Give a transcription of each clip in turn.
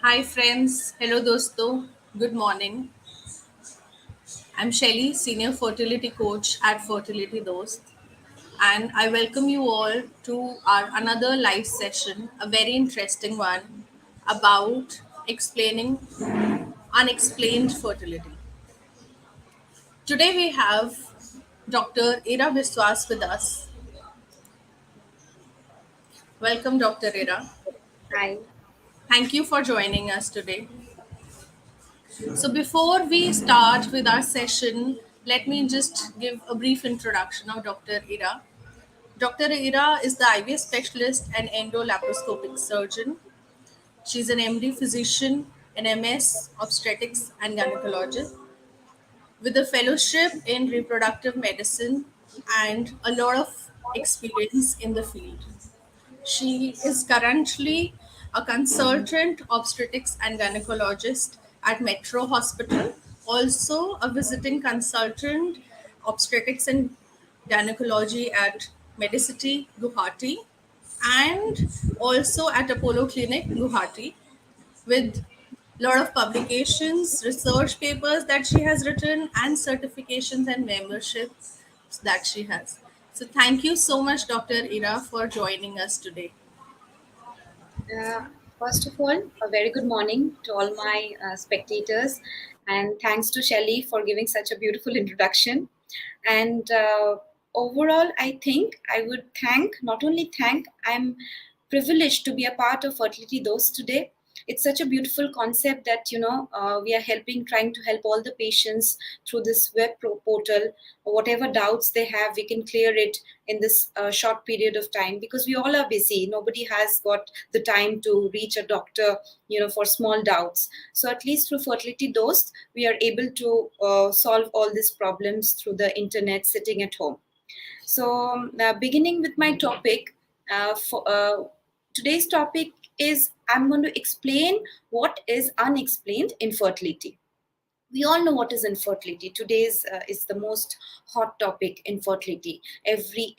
Hi friends, hello dosto, good morning. I'm Shelly, Senior Fertility Coach at Fertility Dost, and I welcome you all to our another live session, a very interesting one about explaining unexplained fertility. Today we have Dr. Ira Biswas with us. Welcome, Dr. Ira. Hi. Thank you for joining us today. So, before we start with our session, let me just give a brief introduction of Dr. Ira. Dr. Ira is the IVF specialist and endolaparoscopic surgeon. She's an MD physician, an MS obstetrics and gynecologist with a fellowship in reproductive medicine and a lot of experience in the field. She is currently a consultant obstetrics and gynecologist at Metro Hospital, also a visiting consultant obstetrics and gynecology at Medicity Guwahati, and also at Apollo Clinic Guwahati, with a lot of publications, research papers that she has written, and certifications and memberships that she has. So, thank you so much, Dr. Ira, for joining us today. Uh, First of all, a very good morning to all my spectators, and thanks to Shelley for giving such a beautiful introduction. And overall, I think I would thank, not only thank, I'm privileged to be a part of Fertility Dose today. It's such a beautiful concept that we are trying to help all the patients through this portal. Whatever doubts they have, we can clear it in this short period of time, because we all are busy. Nobody has got the time to reach a doctor, for small doubts. So at least through Fertility Dose, we are able to solve all these problems through the internet, sitting at home. So, beginning with my topic, today's topic is I'm going to explain what is unexplained infertility. We all know what is infertility. Today's is the most hot topic, infertility. Every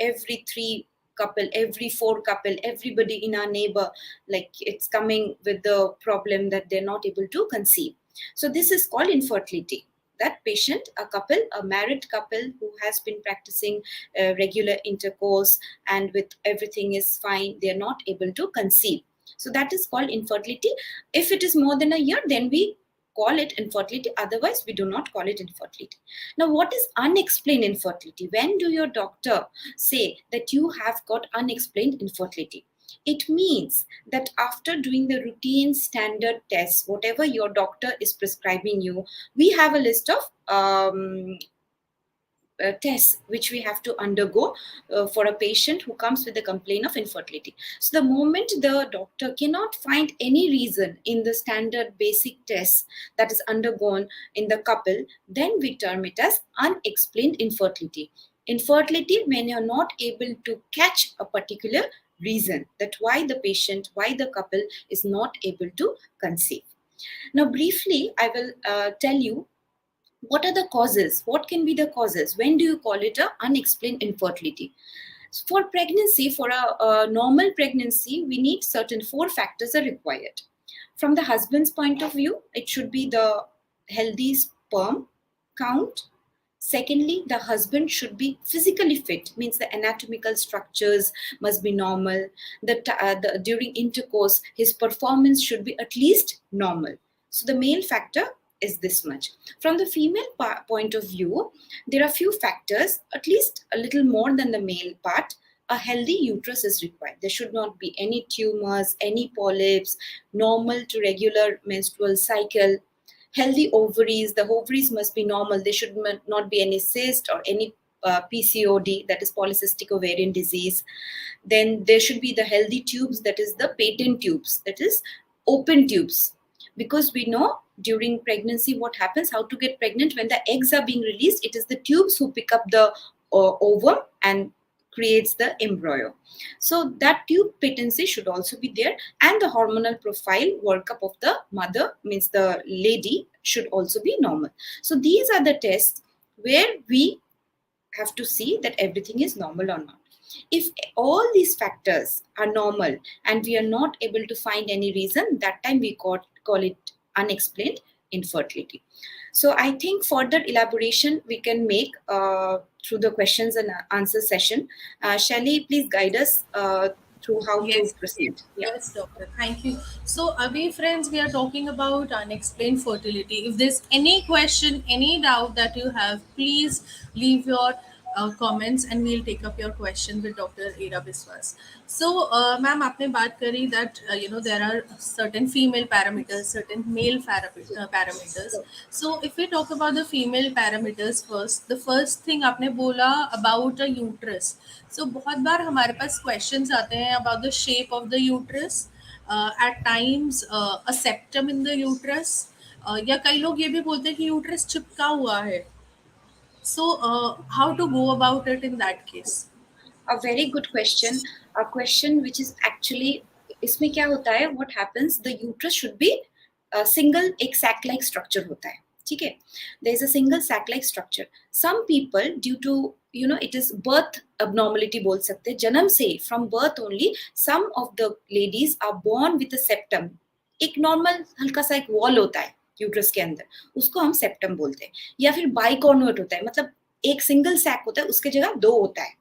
three couple, every four couple, everybody in our neighbor, like, it's coming with the problem that they're not able to conceive. So this is called infertility. That patient, a couple, a married couple who has been practicing regular intercourse, and with everything is fine, they're not able to conceive. So that is called infertility. If it is more than a year, then we call it infertility. Otherwise, we do not call it infertility. Now, what is unexplained infertility? When do your doctor say that you have got unexplained infertility? It means that after doing the routine standard tests, whatever your doctor is prescribing you, we have a list of tests which we have to undergo for a patient who comes with a complaint of infertility. So the moment the doctor cannot find any reason in the standard basic tests that is undergone in the couple, then we term it as unexplained infertility. Infertility when you're not able to catch a particular reason that why the couple is not able to conceive. Now briefly, I will tell you what are the causes. What can be the causes? When do you call it a unexplained infertility? For pregnancy, for a normal pregnancy, we need certain four factors are required. From the husband's point of view, it should be the healthy sperm count. Secondly, the husband should be physically fit, means the anatomical structures must be normal. During intercourse, his performance should be at least normal. So the male factor is this much. From the female point of view, there are few factors, at least a little more than the male part. A healthy uterus is required. There should not be any tumors, any polyps, normal to regular menstrual cycle. Healthy ovaries, the ovaries must be normal. There should not be any cyst or any PCOD, that is polycystic ovarian disease. Then there should be the healthy tubes, that is the patent tubes, that is open tubes. Because we know during pregnancy what happens, how to get pregnant. When the eggs are being released, it is the tubes who pick up the ovum and creates the embryo. So that tube patency should also be there, and the hormonal profile workup of the mother, means the lady, should also be normal. So these are the tests where we have to see that everything is normal or not. If all these factors are normal and we are not able to find any reason, that time we call it unexplained infertility. So I think further elaboration we can make through the questions and answer session. Shelly, please guide us through how to Yes, proceed. Yeah. yes, doctor. Thank you. So, Abhi, friends, we are talking about unexplained fertility. If there's any question, any doubt that you have, please leave your comments and we'll take up your question with Dr. Ira Biswas. So, ma'am, आपने बात करी that there are certain female parameters, certain male parameters. So, if we talk about the female parameters first, the first thing आपने बोला about a uterus. So बहुत बार हमारे पास questions आते हैं about the shape of the uterus, at times a septum in the uterus, या कई लोग ये भी बोलते हैं कि uterus चिपका हुआ है. So how to go about it in that case? A very good question. A question which is actually, इसमें क्या होता है, what happens, the uterus should be a single, एक sac like structure होता है, ठीक है. There is a single sac like structure. Some people, due to it is birth abnormality बोल सकते हैं, जन्म से, from birth only, some of the ladies are born with a septum. एक normal हल्का सा एक wall होता है यूट्रस के अंदर, उसको हम सेप्टम बोलते हैं. या फिर बाइकॉर्नुएट होता है, मतलब एक सिंगल सैक होता है, उसके जगह दो होता है.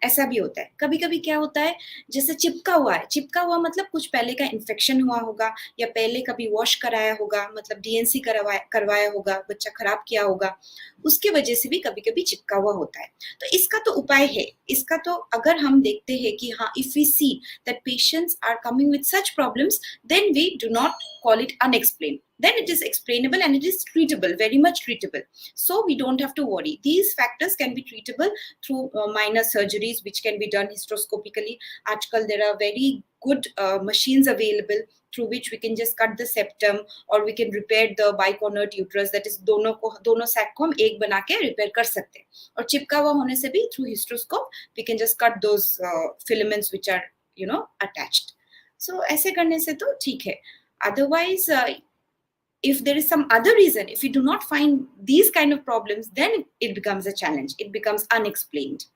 ऐसा भी होता है. कभी कभी क्या होता है, जैसे चिपका हुआ है, चिपका हुआ मतलब कुछ पहले का इन्फेक्शन हुआ होगा, या पहले कभी वॉश कराया होगा, मतलब डीएनसी करवाया होगा, बच्चा खराब किया होगा, उसके वजह से भी कभी कभी चिपका हुआ होता है. तो इसका तो उपाय है. इसका तो अगर हम देखते हैं कि हाँ, if we see that patients are coming with such problems, then we do not call it unexplained. Then it is explainable and it is treatable, very much treatable. So we don't have to worry. These factors can be treatable through minor surgeries, which can be done hysteroscopically. Aajkal there are very good machines available through which we can just cut the septum, or we can repair the bicornuate uterus. That is, दोनों sac को हम एक बना के repair कर सकते हैं. और चिपका हुआ होने से भी through hysteroscope we can just cut those filaments which are attached. So ऐसे करने से तो ठीक है. Otherwise, if there is some other reason, if we do not find these kind of problems, then it becomes a challenge. It becomes unexplained.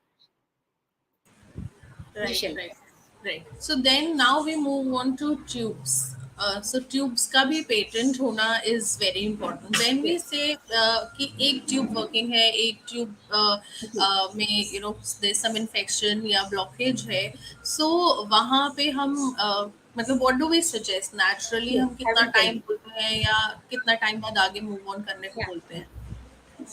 Right. So then now we move on to tubes. So tubes का भी patent होना is very important. When we say कि एक tube working है, एक tube में there's some infection या blockage है, so वहाँ पे हम मतलब what do we suggest? Naturally हम कितना time बोलते हैं या कितना time बाद आगे move on करने को बोलते हैं?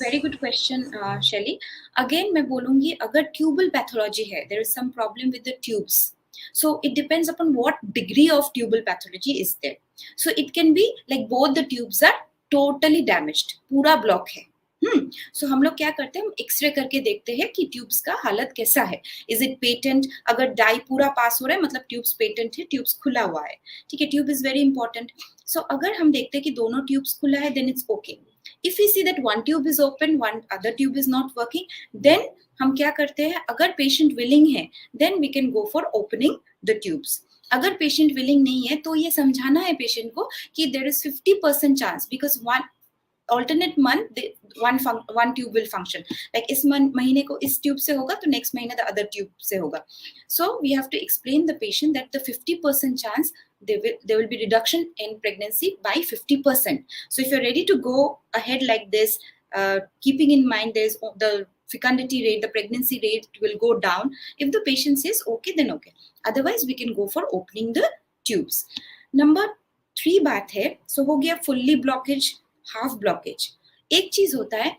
Very good question, Shelly. Again, मैं बोलूँगी, अगर tubal pathology है, there is some problem with the tubes. So it depends upon what degree of tubal pathology is there. So it can be like both the tubes are totally damaged, पूरा block है. So हम लोग क्या करते हैं, हम x ray करके देखते हैं कि ट्यूब्स का हालत कैसा है. Is it patent? अगर डाई पूरा पास हो रहा है मतलब ट्यूब्स पेटेंट है, ट्यूब्स खुला हुआ है, ठीक है. Tube is very important. So अगर हम देखते हैं कि दोनों ट्यूब्स खुला है, then it's okay. If we see that one tube is open, one other tube is not working, then हम क्या करते हैं, अगर patient willing है, then we can go for opening the tubes. अगर patient willing नहीं है, तो ये समझाना है patient को कि there is 50% chance, because one alternate month one tube will function. Like इस महीने को इस tube से होगा, तो next महीने the other tube से होगा. So we have to explain the patient that the 50% chance there will be reduction in pregnancy by 50%. So if you're ready to go ahead like this, keeping in mind there's the fecundity rate, the pregnancy rate will go down. If the patient says okay, then okay. Otherwise we can go for opening the tubes. Number 3 बात है. So हो गया fully blockage, half blockage. एक चीज होता है,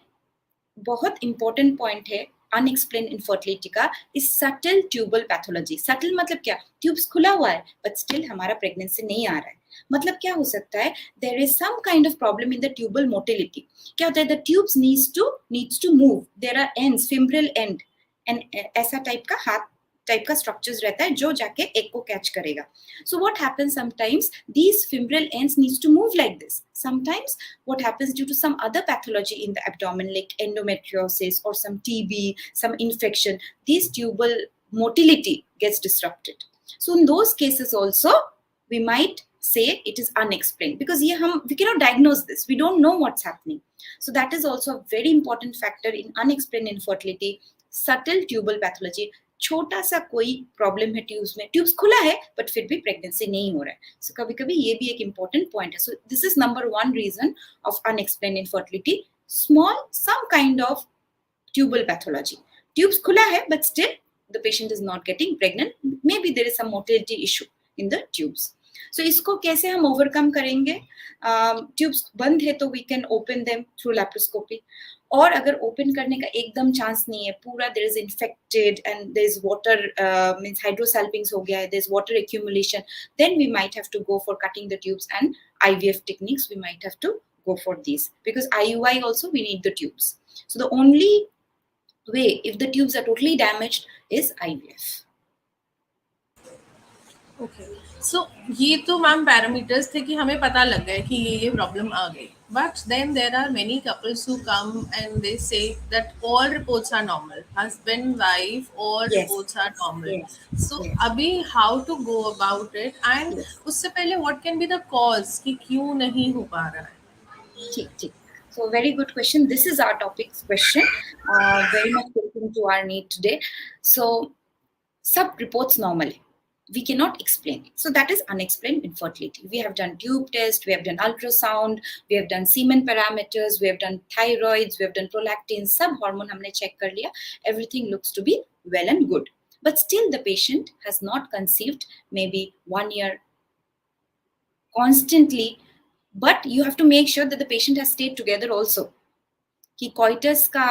बहुत important point है unexplained infertility का, is subtle tubal pathology. Subtle मतलब क्या, ट्यूब्स खुला हुआ है but still हमारा pregnancy नहीं आ रहा है. मतलब क्या हो सकता है, there is some kind of problem in the tubal motility. क्या होता है, the tubes needs to move. There are ends, femoral end, and ऐसा टाइप का हाथ टाइप का स्ट्रक्चर्स रहता है जो जाके एक को कैच करेगा. So what happens sometimes, these femoral ends needs to move like this. Sometimes what happens, due to some other pathology in the abdomen like endometriosis or some TB, some infection, this tubal motility gets disrupted. So in those cases also we might say it is unexplained, because we cannot diagnose this, we don't know what's happening. So that is also a very important factor in unexplained infertility. Subtle tubal pathology, छोटा सा कोई problem है tubes में, tubes खुला है but फिर भी pregnancy नहीं हो रहा है. सो कभी कभी ये भी एक इंपॉर्टेंट पॉइंट है. So this is number 1 reason of unexplained infertility, small some kind of tubal pathology. Tubes खुला है but still the patient is not getting pregnant, maybe there is some motility issue in the tubes. So इसको कैसे हम overcome करेंगे? Tubes बंद है तो we can open them through laparoscopy, और अगर ओपन करने का एकदम चांस नहीं है, पूरा there is infected and there is water, means hydrosalpinx हो गया है, there is water accumulation, then we might have to go for cutting the tubes and IVF techniques. We might have to go for these because IUI also we need the tubes. So the only way, if the tubes are totally damaged, is IVF. Okay, so ये तो ma'am parameters थे कि हमें पता लग गया कि ये प्रॉब्लम आ गई, but then there are many couples who come and they say that all reports are normal, husband wife all Yes. Reports are normal. Yes. So Yes. अभी how to go about it, and Yes. उससे पहले what can be the cause कि क्यों नहीं हो पा रहा है? ठीक ठीक. So very good question. This is our topic's question. Very much taken to our need today. So sub reports normal. We cannot explain it. So that is unexplained infertility. We have done tube test, we have done ultrasound, we have done semen parameters, we have done thyroids, we have done prolactin, sub hormone हमने check कर लिया. Everything looks to be well and good. But still the patient has not conceived maybe 1 year constantly. But you have to make sure that the patient has stayed together also. Ki coitus ka,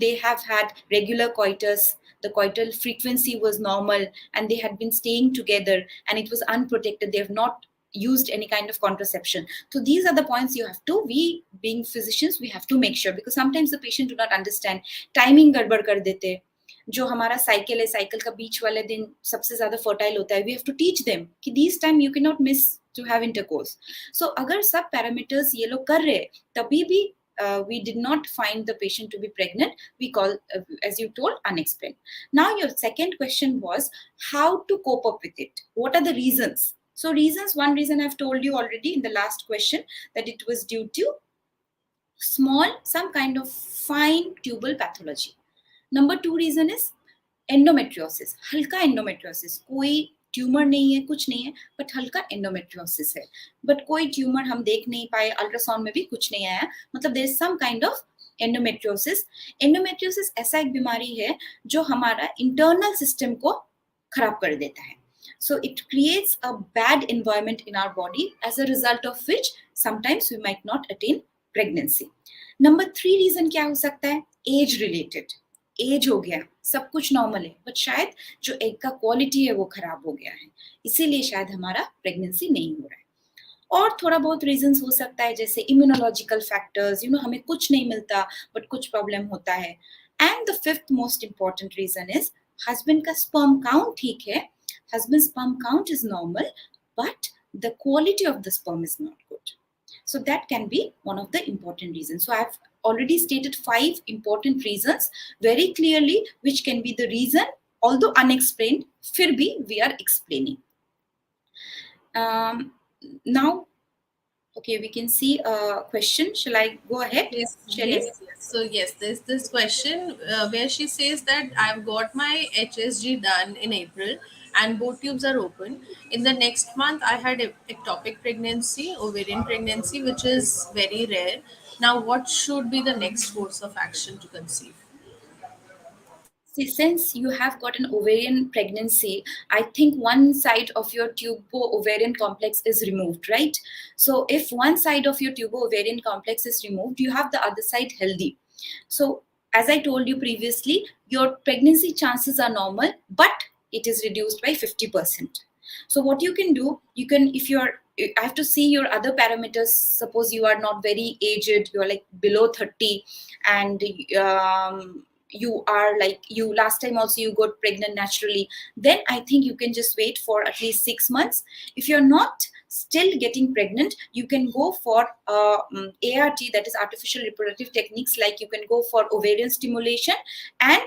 they have had regular coitus, the coital frequency was normal, and they had been staying together, and it was unprotected. They have not used any kind of contraception. So these are the points you have to, we being physicians, we have to make sure, because sometimes the patient do not understand, timing गड़बड़ कर देते. जो हमारा cycle है, cycle का बीच वाले दिन सबसे ज्यादा फर्टाइल होता है. We have to teach them कि this time you can not miss to have intercourse. So अगर सब पैरामीटर्स ये लोग कर रहे हैं, तभी भी we did not find the patient to be pregnant, we call, as you told, unexplained. Now your second question was how to cope up with it. What are the reasons? So reasons, one reason I've told you already in the last question, that it was due to small, some kind of fine tubal pathology. Number 2 reason is endometriosis, हल्का endometriosis, कोई tumour नहीं है, कुछ नहीं है, but हल्का endometriosis है, but कोई ट्यूमर हम देख नहीं पाए, अल्ट्रासाउंड में भी कुछ नहीं आया, मतलब there is some kind of endometriosis. Endometriosis ऐसा एक बीमारी है जो हमारा इंटरनल सिस्टम को खराब कर देता है. So it creates a bad environment in our body, as a result of which sometimes we might not attain pregnancy. Number 3 reason क्या हो सकता है? Age related. एज हो गया, सब कुछ नॉर्मल है, बट शायद जो एग का क्वालिटी है वो खराब हो गया है, इसीलिए शायद हमारा प्रेगनेंसी नहीं हो रहा है. और थोड़ा बहुत रीजंस हो सकता है, जैसे इम्यूनोलॉजिकल फैक्टर्स, हमें कुछ नहीं मिलता बट कुछ प्रॉब्लम होता है. And the fifth most important reason is husband का स्पर्म काउंट ठीक है, husband's sperm count is normal, but the quality of the sperm is not good. So that can be one of the important reasons. So I've already stated 5 important reasons very clearly, which can be the reason, although unexplained, fir bhi we are explaining. Now, okay, we can see a question. Shall I go ahead? Yes, yes. So yes, there's this question where she says that I've got my HSG done in April and both tubes are open. In the next month, I had ectopic pregnancy, ovarian pregnancy, which is very rare. Now, what should be the next course of action to conceive? See, since you have got an ovarian pregnancy, I think one side of your tubo-ovarian complex is removed, right? So if one side of your tubo-ovarian complex is removed, you have the other side healthy. So as I told you previously, your pregnancy chances are normal, but it is reduced by 50%. So what you can do, I have to see your other parameters. Suppose you are not very aged, you are like below 30, and you are like, you last time also you got pregnant naturally, then I think you can just wait for at least 6 months. If you're not still getting pregnant, you can go for ART, that is artificial reproductive techniques, like you can go for ovarian stimulation and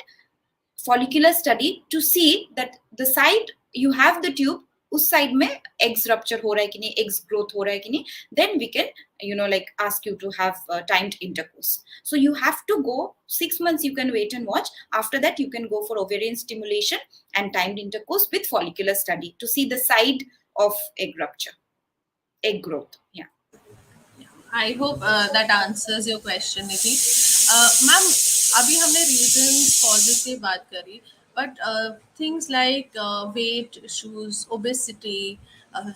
follicular study to see that the side you have the tube, उस side में eggs rupture हो रहा है कि नहीं, eggs growth हो रहा है कि नहीं, then we can like ask you to have timed intercourse. So you have to go 6 months, you can wait and watch. After that you can go for ovarian stimulation and timed intercourse with follicular study to see the side of egg rupture, egg growth. Yeah. I hope that answers your question, Nidhi. Ma'am, अभी हमने reasons causes की बात करी, but things like weight issues, obesity, uh,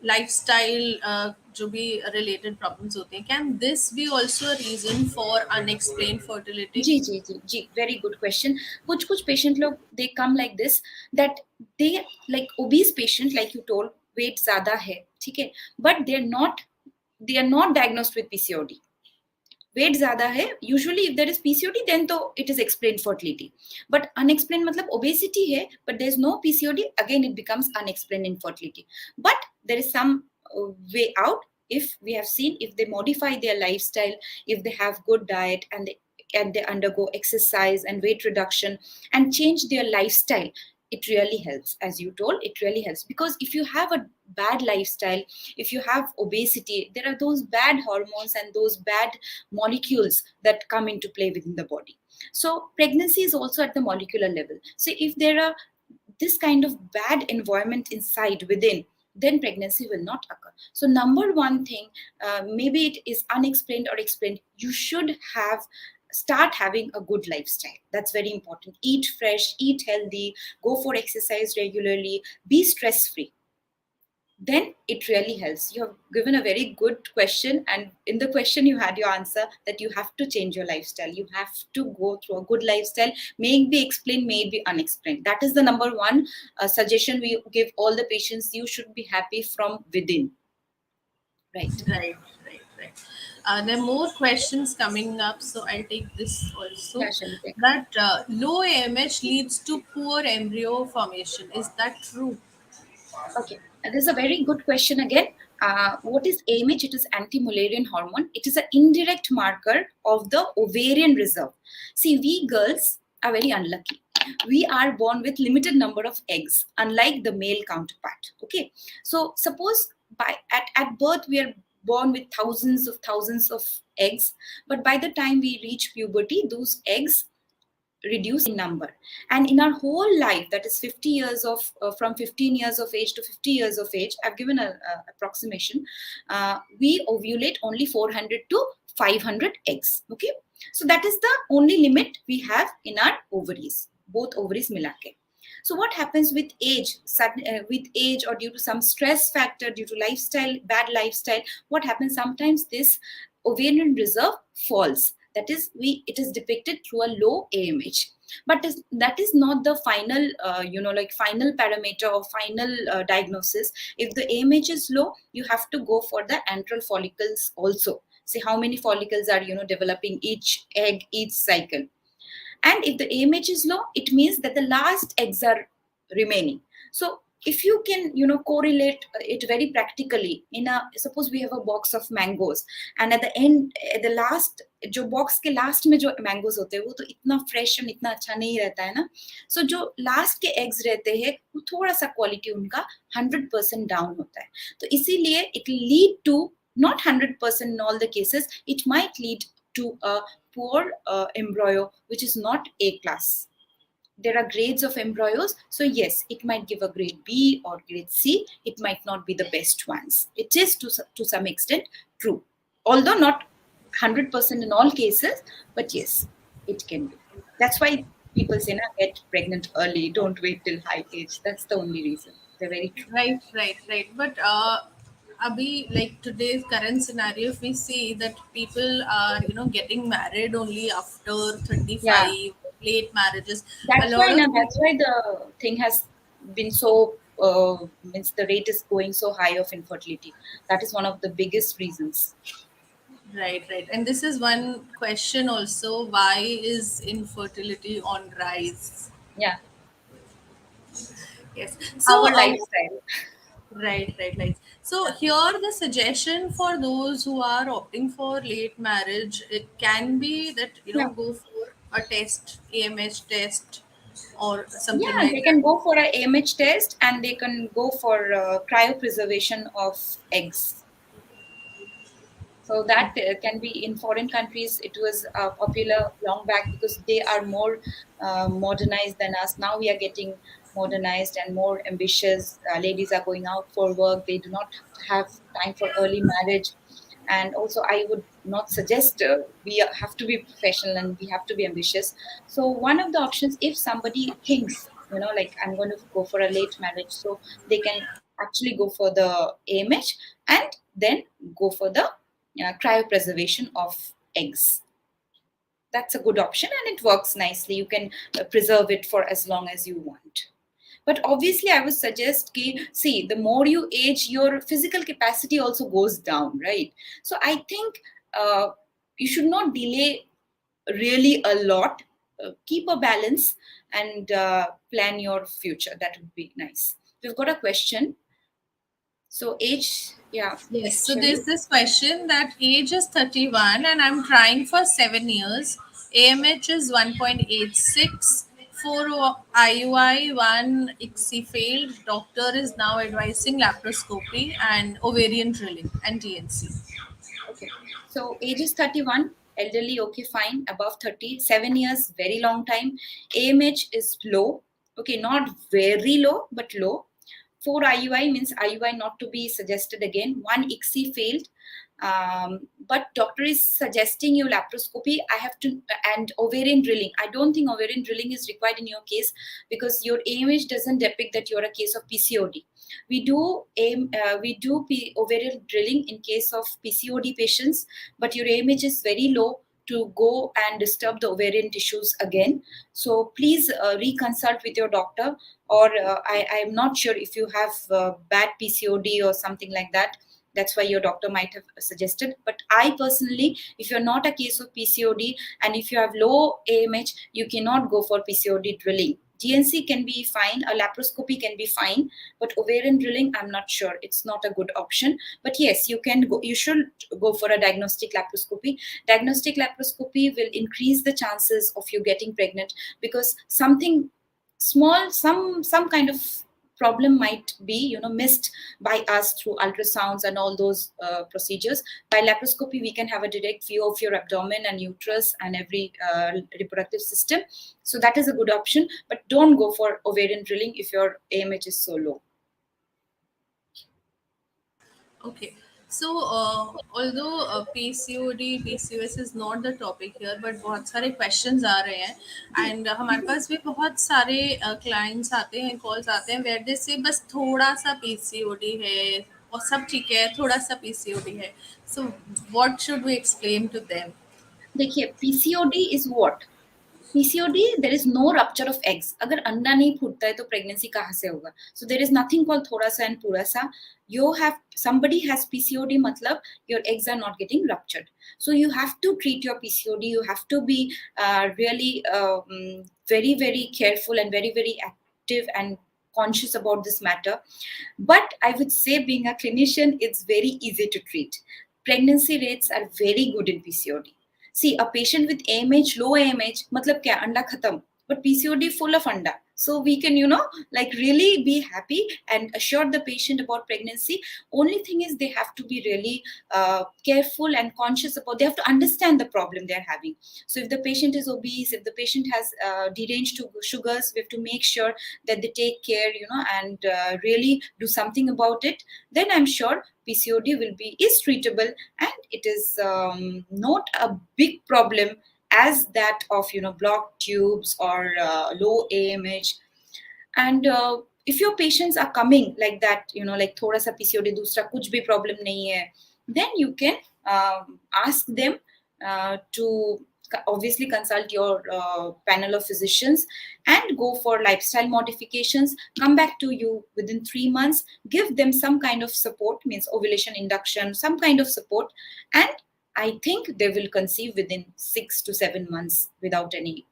lifestyle, जो भी related problems होते हैं, can this be also a reason for unexplained fertility? जी जी जी जी, वेरी गुड क्वेश्चन. कुछ पेशेंट लोग they come like this, that they like obese patient, like you told, weight ज्यादा है, ठीक है, but they are not diagnosed with PCOD. Weight ज्यादा है, usually if there is PCOD then तो it is explained fertility, but unexplained मतलब obesity है but there is no PCOD, again it becomes unexplained infertility. But there is some way out if we have seen, if they modify their lifestyle, if they have good diet and they undergo exercise and weight reduction and change their lifestyle, it really helps. As you told, it really helps, because if you have a bad lifestyle, if you have obesity, there are those bad hormones and those bad molecules that come into play within the body. So pregnancy is also at the molecular level. So if there are this kind of bad environment inside within, then pregnancy will not occur. So number one thing, maybe it is unexplained or explained, you should start having a good lifestyle. That's very important. Eat fresh, eat healthy, go for exercise regularly, be stress free. Then it really helps. You have given a very good question, and in the question you had your answer, that you have to change your lifestyle. You have to go through a good lifestyle. May it be explained, may it be unexplained. That is the number one suggestion we give all the patients. You should be happy from within. Right. There are more questions coming up, so I'll take this also. Yeah, shall we take? That low AMH leads to poor embryo formation. Is that true? Okay, this is a very good question again. What is AMH? It is anti-Mullerian hormone. It is an indirect marker of the ovarian reserve. See, we girls are very unlucky. We are born with limited number of eggs, unlike the male counterpart. Okay, so suppose at birth we are born with thousands of eggs, but by the time we reach puberty, those eggs reduce in number, and in our whole life, that is 50 years of from 15 years of age to 50 years of age, I've given a approximation, we ovulate only 400 to 500 eggs. Okay, so that is the only limit we have in our ovaries, both ovaries milake. So what happens with age, with age, or due to some stress factor, due to lifestyle, bad lifestyle, what happens sometimes, this ovarian reserve falls. That is, it is depicted through a low AMH. But that is not the final final parameter or final diagnosis. If the AMH is low, you have to go for the antral follicles also. See how many follicles are developing each egg, each cycle. And if the AMH is low, it means that the last eggs are remaining. So if you can correlate it very practically, suppose we have a box of mangoes, and at the end, at the last, जो box के last में जो mangoes होते हैं वो तो इतना fresh और इतना अच्छा नहीं रहता है ना. So जो last के eggs रहते हैं वो थोड़ा सा quality उनका 100% down होता है. तो इसीलिए it lead to, not 100% in all the cases, it might lead to a poor embryo which is not A class. There are grades of embryos, so yes, it might give a grade B or grade C. It might not be the best ones. It is to some extent true, although not 100% in all cases, but yes, it can be. That's why people say, get pregnant early, don't wait till high age. That's the only reason. They're very true. Right. But abhi, like today's current scenario, if we see that people are getting married only after 35, Yeah. late marriages. That's A why, lot of that's why the thing has been so, means the rate is going so high of infertility. That is one of the biggest reasons. Right. And this is one question also: why is infertility on rise? Yeah. Yes. Our So, lifestyle. right. So here the suggestion for those who are opting for late marriage, it can be that Yeah. go for a test, AMH test, or something Yeah, like they that? can go for a AMH test, and they can go for cryopreservation of eggs. So that can be in foreign countries. It was popular long back because they are more modernized than us. Now we are getting modernized and more ambitious. Ladies are going out for work. They do not have time for early marriage. And also, I would not suggest have to be professional and we have to be ambitious. So one of the options, if somebody thinks, like I'm going to go for a late marriage, so they can actually go for the AMH and then go for the cryopreservation of eggs. That's a good option and it works nicely. You can preserve it for as long as you want. But obviously, I would suggest see, the more you age, your physical capacity also goes down, right? So I think uh, you should not delay really a lot. Keep a balance and plan your future. That would be nice. We've got a question. So age, yeah, Yes, so Sherry. there's this question that age is 31 and I'm trying for 7 years. AMH is 1.86, 4 IUI, 1 ICSI failed. Doctor is now advising laparoscopy and ovarian drilling and DNC. Okay. So age is 31, elderly, okay, fine. Above 30, 7 years, very long time. AMH is low. Okay, not very low, but low. 4 IUI means IUI not to be suggested again. 1 ICSI failed. But doctor is suggesting you laparoscopy. I have to, and ovarian drilling. I don't think ovarian drilling is required in your case because your AMH doesn't depict that you're a case of PCOD. We do ovarian drilling in case of PCOD patients, but your AMH is very low to go and disturb the ovarian tissues again. So please reconsult with your doctor, or I am not sure if you have bad PCOD or something like that. That's why your doctor might have suggested. But I personally, if you're not a case of PCOD and if you have low AMH, you cannot go for PCOD drilling. GNC can be fine, a laparoscopy can be fine, but ovarian drilling, I'm not sure. It's not a good option. But yes, you can go. You should go for a diagnostic laparoscopy. Diagnostic laparoscopy will increase the chances of you getting pregnant because something small, some kind of problem might be missed by us through ultrasounds and all those procedures. By laparoscopy, we can have a direct view of your abdomen and uterus and every reproductive system. So that is a good option, but don't go for ovarian drilling if your AMH is so low. Okay. So, although PCOD, PCOS is not the topic here, but बहुत सारे questions आ रहे हैं, and हमारे पास भी बहुत सारे clients आते हैं, calls आते हैं, where they say बस थोड़ा सा PCOD है और सब ठीक है, थोड़ा सा PCOD है. So, what should we explain to them? देखिए, PCOD is what? PCOD, there is no rupture of eggs. अगर अंडा नहीं फूटता है तो प्रेगनेंसी कहाँ से होगा? So there is nothing called थोड़ा सा and पूरा सा. Somebody has PCOD मतलब your eggs are not getting ruptured. So you have to treat your PCOD. You have to be really very very careful and very very active and conscious about this matter. But I would say, being a clinician, it's very easy to treat. Pregnancy rates are very good in PCOD. See, a patient with AMH, low AMH, matlab kya, anda khatam. But PCOD full of anda. So we can, like really be happy and assure the patient about pregnancy. Only thing is they have to be really careful and conscious about, they have to understand the problem they're having. So if the patient is obese, if the patient has deranged sugars, we have to make sure that they take care, and really do something about it. Then I'm sure PCOD is treatable, and it is not a big problem as that of blocked tubes or low AMH. And if your patients are coming like that, like thoda sa PCOD, dusra kuch bhi problem nahi hai, then you can ask them to obviously consult your panel of physicians and go for lifestyle modifications. Come back to you within 3 months, give them some kind of support, means ovulation induction, some kind of support, and I think they will conceive within 6 to 7 months without any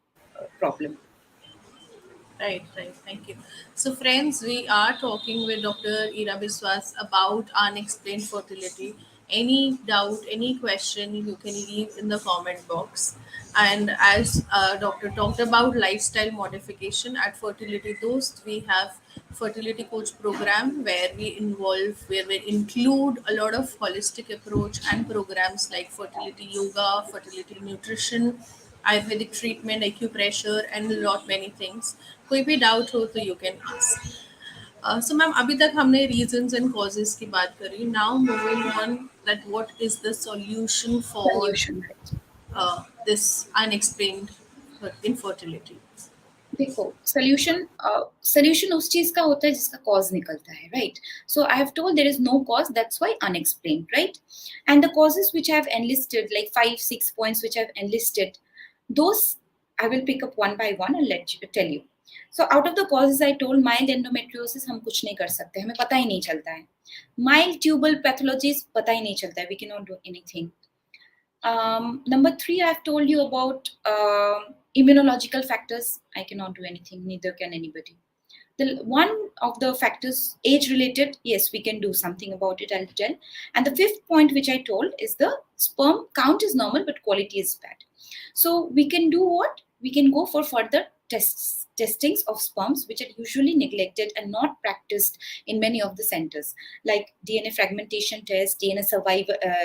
problem. Right, right. Thank you. So, friends, we are talking with Dr. Ira Biswas about unexplained fertility. any doubt, any question, you can leave in the comment box. And as doctor talked about lifestyle modification at Fertility Dost, we have fertility coach program where we include a lot of holistic approach and programs like fertility yoga, fertility nutrition, Ayurvedic treatment, acupressure, and a lot many things. कोई भी doubt हो तो you can ask. So ma'am अभी तक हमने reasons and causes की बात करी. Now moving on, that what is the solution for Solution, right? this unexplained infertility? देखो, सोल्यूशन उस चीज का होता है जिसका कॉज निकलता है, right? So I have told there is no cause, that's why unexplained, right? And the causes which I have enlisted, like 5-6 points which I have enlisted, those I will pick up one by one and tell you. So out of the causes I told, mild endometriosis हम कुछ नहीं कर सकते, हमें पता ही नहीं चलता है. Mild tubal pathologies पता ही नहीं चलता है, we cannot do anything. Number 3, I've told you about immunological factors. I cannot do anything, neither can anybody. The one of the factors, age related, yes, we can do something about it, I'll tell. And the 5th point which I told is the sperm count is normal but quality is bad. So we can do what? We can go for further testings of sperms, which are usually neglected and not practiced in many of the centers, like DNA fragmentation test, DNA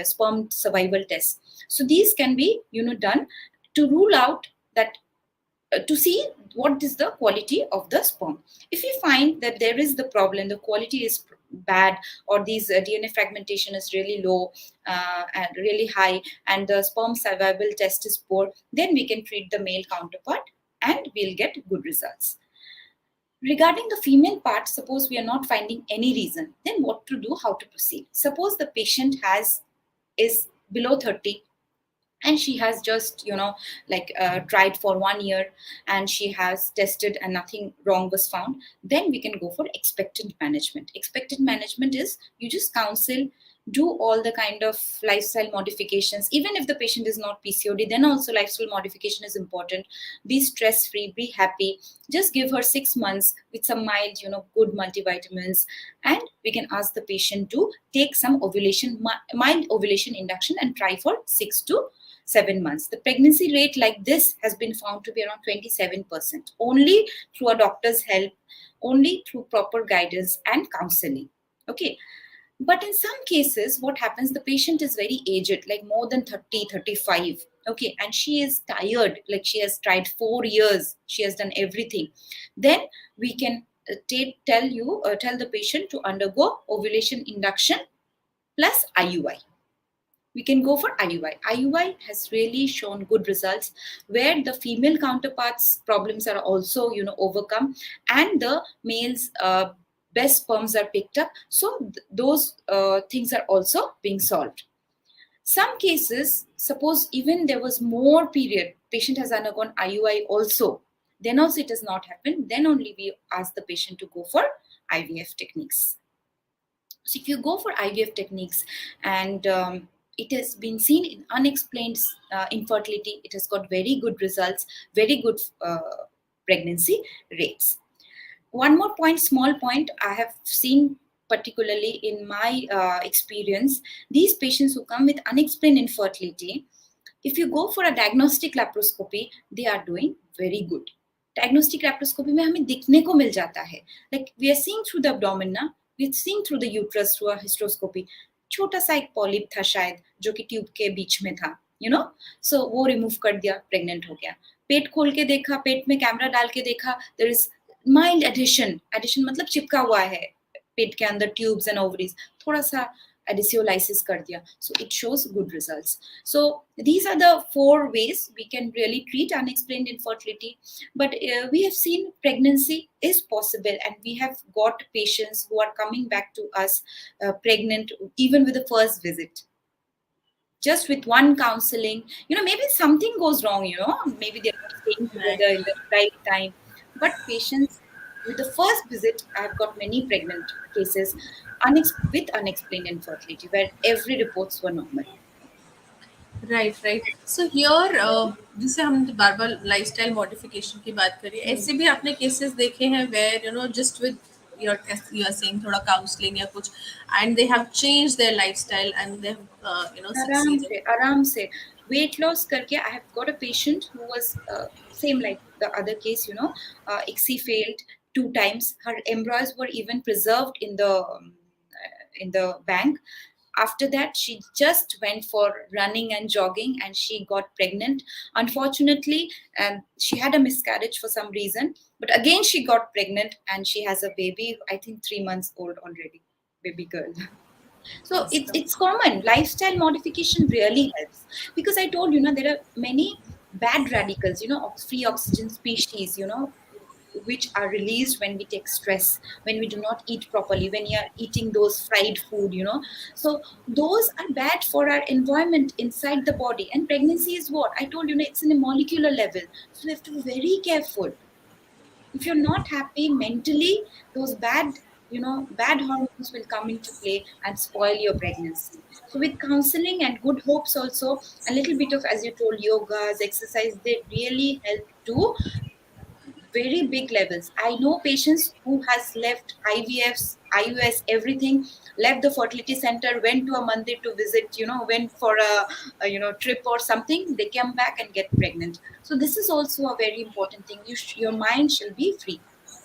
sperm survival test. So these can be, done to rule out that, to see what is the quality of the sperm. If you find that there is the problem, the quality is bad, or these DNA fragmentation is really low and really high, and the sperm survival test is poor, then we can treat the male counterpart and we'll get good results. Regarding the female part, suppose we are not finding any reason, then what to do, how to proceed? Suppose the patient is below 30 and she has just tried for 1 year and she has tested and nothing wrong was found, then we can go for expectant management. Expectant management is you just counsel, do all the kind of lifestyle modifications. Even if the patient is not PCOD, then also lifestyle modification is important. Be stress free, be happy. Just give her 6 months with some mild good multivitamins, and we can ask the patient to take some mild ovulation induction and try for 6 to 7 months. The pregnancy rate like this has been found to be around 27%, only through a doctor's help, only through proper guidance and counseling. Okay. But in some cases, what happens, the patient is very aged, like more than 30, 35. Okay. And she is tired, like she has tried 4 years, she has done everything. Then we can tell the patient to undergo ovulation induction plus IUI. We can go for IUI. IUI has really shown good results, where the female counterparts' problems are also, overcome, and the males' best sperms are picked up. So those things are also being solved. Some cases, suppose even there was more period, patient has undergone IUI also, then also it has not happened. Then only we ask the patient to go for IVF techniques. So if you go for IVF techniques and it has been seen in unexplained infertility, it has got very good results, very good pregnancy rates. One more point, small point, I have seen particularly in my experience, these patients who come with unexplained infertility, if you go for a diagnostic laparoscopy, they are doing very good. Diagnostic laparoscopy में हमें दिखने को मिल जाता है, like we are seeing through the abdomen ना, we are seeing through the uterus through a hysteroscopy. छोटा सा एक पॉलिप था शायद, जो कि ट्यूब के बीच में था, सो वो रिमूव कर दिया, प्रेग्नेंट हो गया. पेट खोल के देखा, पेट में कैमरा डाल के देखा, देयर इज माइल्ड एडिशन मतलब चिपका हुआ है पेट के अंदर ट्यूब्स एंड ओवरीज, थोड़ा सा adhesiolisis कर दिया. So it shows good results. So these are the 4 ways we can really treat unexplained infertility. But we have seen pregnancy is possible, and we have got patients who are coming back to us pregnant even with the first visit. Just with one counseling, maybe something goes wrong, maybe they're not staying together in the right time. But patients with the first visit, I've got many pregnant cases with unexplained infertility, where every reports were normal. Right. So here जिसे हम बार बार lifestyle modification की बात करिए, ऐसे भी आपने cases देखे हैं where just with as you are saying thoda counseling या कुछ, and they have changed their lifestyle and they have आराम succeeded. से आराम से weight loss करके I have got a patient who was same like the other case, ICSI failed 2 times. Her embryos were even preserved in the bank. After that, she just went for running and jogging and she got pregnant. Unfortunately, she had a miscarriage for some reason, but again she got pregnant and she has a baby, I think 3 months old already, baby girl. So it's common. Lifestyle modification really helps, because I told there are many bad radicals, free oxygen species, which are released when we take stress, when we do not eat properly, when we are eating those fried food. So those are bad for our environment inside the body. And pregnancy is what I told it's in a molecular level. So we have to be very careful. If you're not happy mentally, those bad hormones will come into play and spoil your pregnancy. So with counseling and good hopes also, a little bit of, as you told, yogas, exercise, they really help to very big levels. I know patients who has left IVFs, IUS, everything, left the fertility center, went to a mandir to visit, went for a trip or something. They come back and get pregnant. So this is also a very important thing. Your mind shall be free.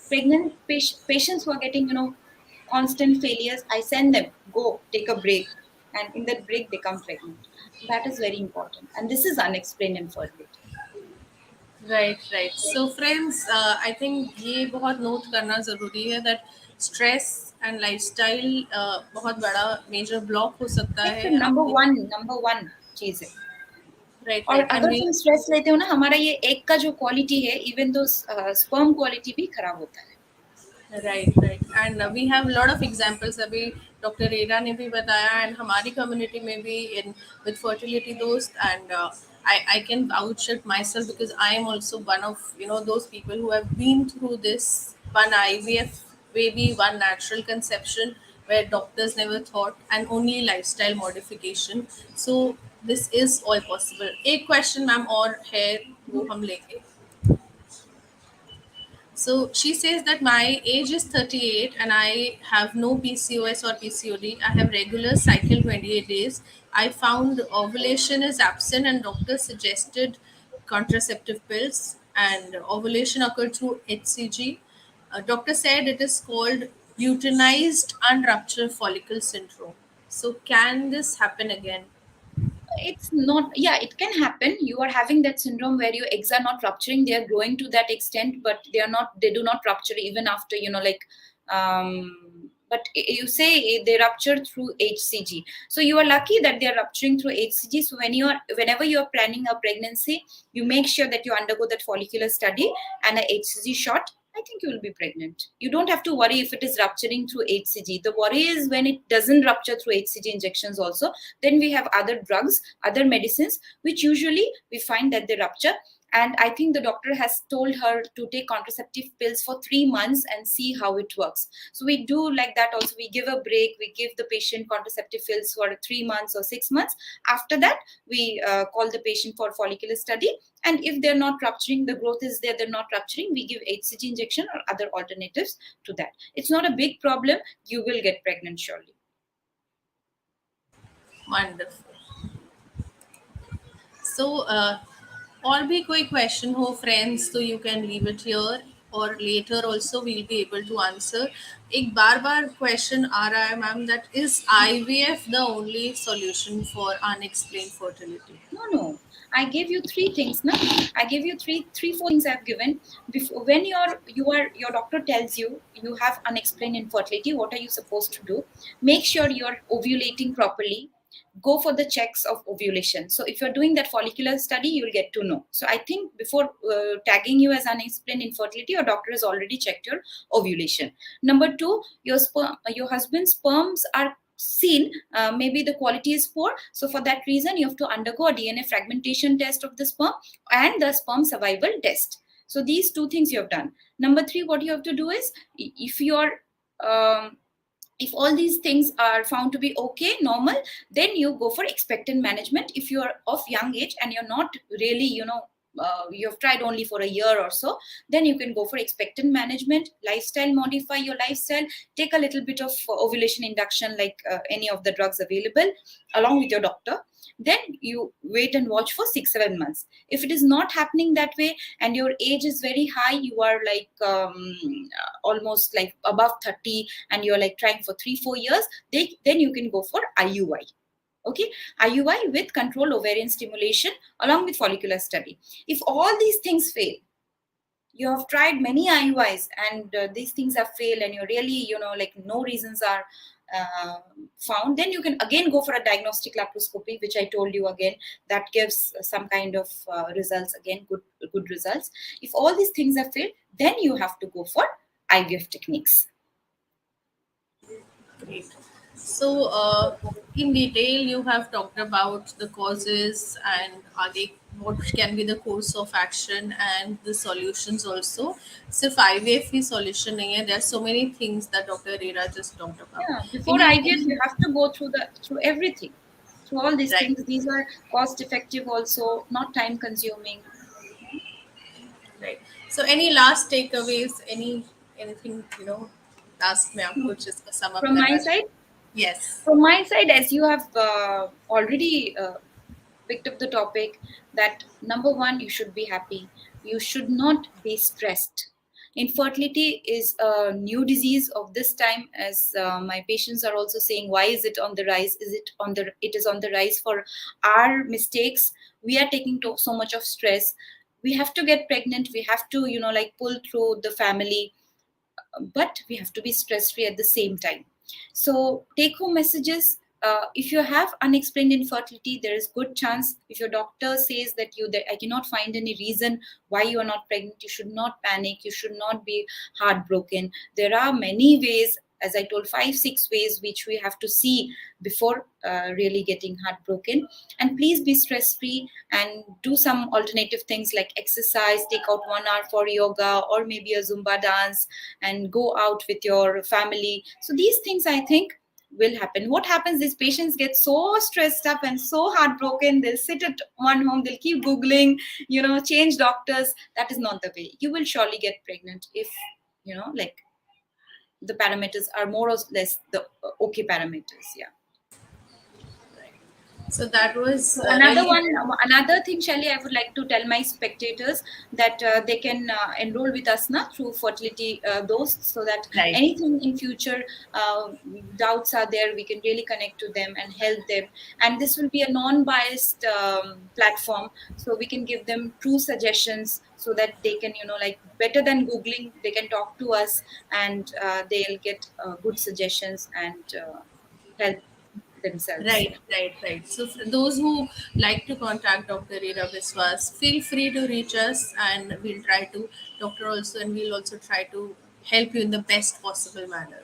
Pregnant patients who are getting, constant failures, I send them, go take a break, and in that break they come pregnant. So that is very important, and this is unexplained infertility. Right, right. So friends, I think ये बहुत note करना ज़रूरी है that stress and lifestyle बहुत बड़ा major block हो सकता एक है आपके. नंबर वन चीज है. Right, और right. And अगर we तुम स्ट्रेस लेते हो ना, हमारा ये एक का जो क्वालिटी है, इवन दो स्पर्म क्वालिटी भी खराब होता है. right, right. And we have a lot of examples. अभी डॉक्टर रेरा ने भी बताया and हमारी community में भी in with fertility दोस्त, and I can vouch it myself because I am also one of those people who have been through this, one IVF baby, one natural conception where doctors never thought, and only lifestyle modification. So this is all possible. एक question ma'am और है वो हम लेंगे. So she says that my age is 38 and I have no PCOS or PCOD. I have regular cycle 28 days. I found ovulation is absent and doctor suggested contraceptive pills, and ovulation occurred through HCG. Doctor said it is called luteinized unruptured follicle syndrome. So can this happen again? It's not, yeah, it can happen. You are having that syndrome where your eggs are not rupturing, they are growing to that extent, but they do not rupture even after, but you say they rupture through HCG. So you are lucky that they are rupturing through HCG. So whenever you are planning a pregnancy, you make sure that you undergo that follicular study and a HCG shot. I think you will be pregnant. You don't have to worry if it is rupturing through HCG. The worry is when it doesn't rupture through HCG injections also. Then we have other drugs, other medicines, which usually we find that they rupture. And I think the doctor has told her to take contraceptive pills for 3 months and see how it works. So we do like that also. We give a break. We give the patient contraceptive pills for 3 months or 6 months. After that, we call the patient for follicular study. And if they're not rupturing, the growth is there, they're not rupturing, we give HCG injection or other alternatives to that. It's not a big problem. You will get pregnant surely. Wonderful. So, और भी कोई question हो friends, तो you can leave it here, or later also we'll be able to answer. एक बार question आ रहा है ma'am, that is IVF the only solution for unexplained fertility? No. I gave you three things, na? I gave you four things I've given. Before, when your doctor tells you you have unexplained infertility, what are you supposed to do? Make sure you're ovulating properly. Go for the checks of ovulation. So if you're doing that follicular study, you'll get to know. So I think before tagging you as unexplained infertility, your doctor has already checked your ovulation. Number two, your husband's sperms are seen, maybe the quality is poor. So for that reason, you have to undergo a DNA fragmentation test of the sperm and the sperm survival test. So these two things you have done. Number three, what you have to do is, if all these things are found to be okay, normal, then you go for expectant management if you are of young age and you're not really, you've tried only for a year or so, then you can go for expectant management, lifestyle, modify your lifestyle, take a little bit of ovulation induction like any of the drugs available along with your doctor. Then you wait and watch for 6-7 months. If it is not happening that way and your age is very high, you are like almost like above 30 and you're like trying for 3-4 years, then you can go for IUI. Okay, IUI with controlled ovarian stimulation along with follicular study. If all these things fail, you have tried many IUIs and these things have failed and you're really, like no reasons are found, then you can again go for a diagnostic laparoscopy, which I told you again, that gives some kind of results, again, good results. If all these things have failed, then you have to go for IVF techniques. Great. So, in detail, you have talked about the causes and are they, what can be the course of action and the solutions also. सिर्फ IVF ही solution नहीं है. There are so many things that Dr. Ira just talked about. Yeah, before IVF, you have to go through everything, through all these Right. things. These are cost effective, also not time consuming. Right. So, any last takeaways? Anything last में आपको जिसको sum up From my करना side, Yes. from my side, as you have already picked up the topic, that number one, you should be happy. You should not be stressed. Infertility is a new disease of this time, as my patients are also saying, why is it on the rise? It is on the rise for our mistakes. We are taking so much of stress. We have to get pregnant. We have to, like pull through the family, but we have to be stress free at the same time. So take home messages, if you have unexplained infertility, there is good chance, if your doctor says that I cannot find any reason why you are not pregnant, you should not panic, you should not be heartbroken. There are many ways, as I told, 5-6 ways which we have to see before really getting heartbroken. And please be stress free and do some alternative things like exercise, take out 1 hour for yoga or maybe a Zumba dance, and go out with your family. So these things, I think, will happen. What happens is patients get so stressed up and so heartbroken, they'll sit at one home, they'll keep googling, change doctors. That is not the way. You will surely get pregnant if like the parameters are more or less the okay parameters. Yeah. So that was So another really one, another thing, Shelly, I would like to tell my spectators that they can enroll with us now through fertility dosts, so that right. anything in future doubts are there, we can really connect to them and help them. And this will be a non-biased platform, so we can give them true suggestions so that they can, like better than googling, they can talk to us and they'll get good suggestions and help themselves. Right, right, right. So for those who like to contact Dr. Ira Biswas, feel free to reach us and we'll try to, doctor also, and we'll also try to help you in the best possible manner.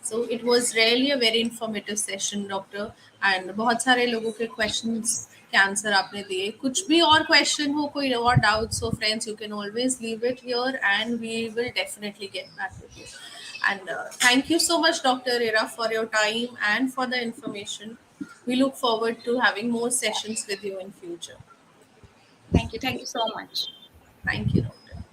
So it was really a very informative session, doctor, and बहुत सारे लोगों के questions के answer आपने दिए. कुछ भी और question हो, कोई और doubts हो, friends, you can always leave it here and we will definitely get back with you. And thank you so much, Dr. Ira, for your time and for the information. We look forward to having more sessions with you in future. Thank you. Thank you so much. Thank you, Doctor.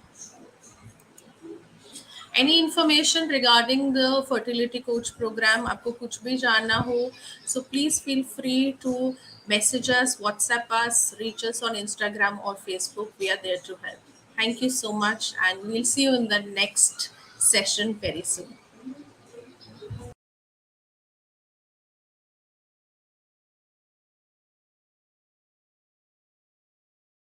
Any information regarding the fertility coach program, आपको कुछ भी जानना हो, so please feel free to message us, WhatsApp us, reach us on Instagram or Facebook. We are there to help. Thank you so much, and we'll see you in the next session very soon.